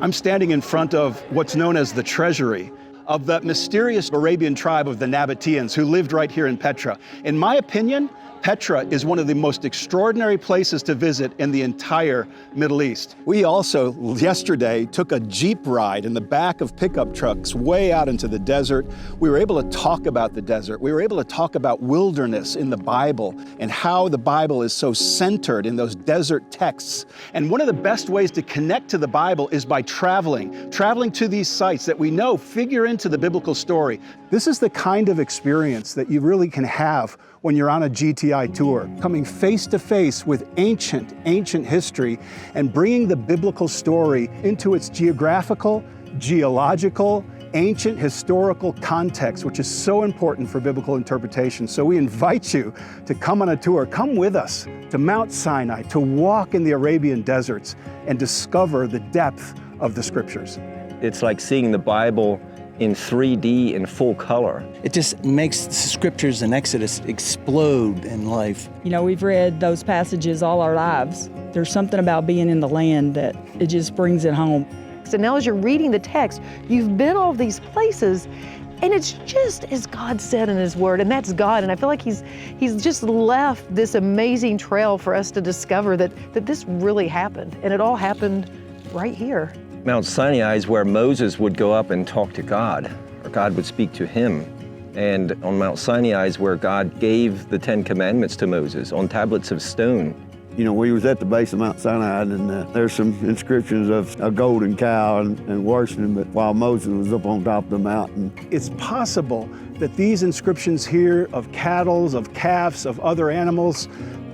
I'm standing in front of what's known as the Treasury of that mysterious Arabian tribe of the Nabataeans who lived right here in Petra. In my opinion, Petra is one of the most extraordinary places to visit in the entire Middle East. We also, yesterday, took a Jeep ride in the back of pickup trucks way out into the desert. We were able to talk about the desert. We were able to talk about wilderness in the Bible and how the Bible is so centered in those desert texts. And one of the best ways to connect to the Bible is by traveling to these sites that we know figure into the biblical story. This is the kind of experience that you really can have when you're on a GTI tour, coming face to face with ancient history and bringing the biblical story into its geographical, geological, ancient historical context, which is so important for biblical interpretation. So we invite you to come on a tour. Come with us to Mount Sinai, to walk in the Arabian deserts and discover the depth of the scriptures. It's like seeing the Bible in 3D in full color. It just makes the scriptures in Exodus explode in life. You know, we've read those passages all our lives. There's something about being in the land that it just brings it home. So now as you're reading the text, you've been all these places, and it's just as God said in His Word, and that's God. And I feel like He's just left this amazing trail for us to discover that this really happened, and it all happened right here. Mount Sinai is where Moses would go up and talk to God, or God would speak to him. And on Mount Sinai is where God gave the 10 Commandments to Moses on tablets of stone. You know, we was at the base of Mount Sinai, and there's some inscriptions of a golden cow and worshiping, but while Moses was up on top of the mountain. It's possible that these inscriptions here of cattle, of calves, of other animals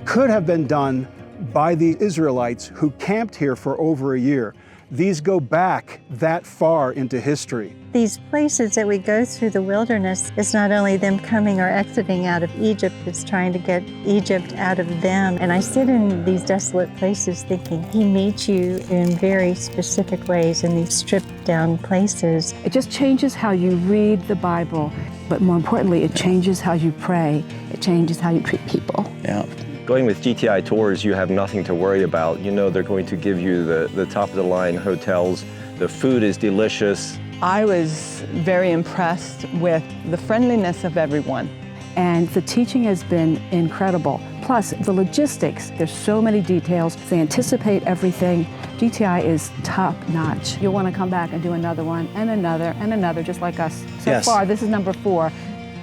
could have been done by the Israelites who camped here for over a year. These go back that far into history. These places that we go through the wilderness, it's not only them coming or exiting out of Egypt, it's trying to get Egypt out of them. And I sit in these desolate places thinking, He meets you in very specific ways in these stripped down places. It just changes how you read the Bible, but more importantly, it changes how you pray. It changes how you treat people. Yeah. Going with GTI tours, you have nothing to worry about. You know they're going to give you the top-of-the-line hotels. The food is delicious. I was very impressed with the friendliness of everyone. And the teaching has been incredible. Plus, the logistics, there's so many details. They anticipate everything. GTI is top-notch. You'll want to come back and do another one, and another, just like us. So far, this is number 4.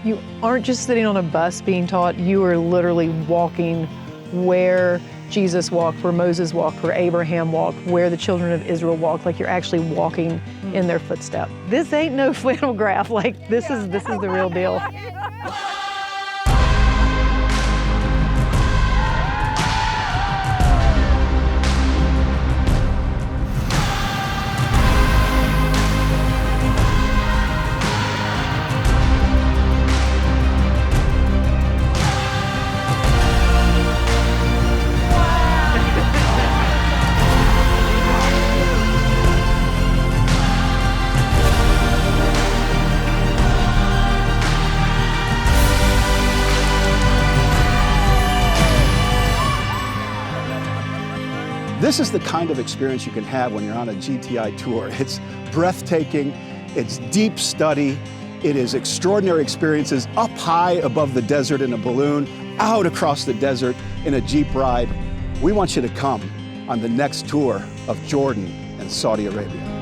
You aren't just sitting on a bus being taught, you are literally walking where Jesus walked, where Moses walked, where Abraham walked, where the children of Israel walked, like you're actually walking in their footsteps. This ain't no flannel graph, like this is the real deal. This is the kind of experience you can have when you're on a GTI tour. It's breathtaking, it's deep study, it is extraordinary experiences up high above the desert in a balloon, out across the desert in a Jeep ride. We want you to come on the next tour of Jordan and Saudi Arabia.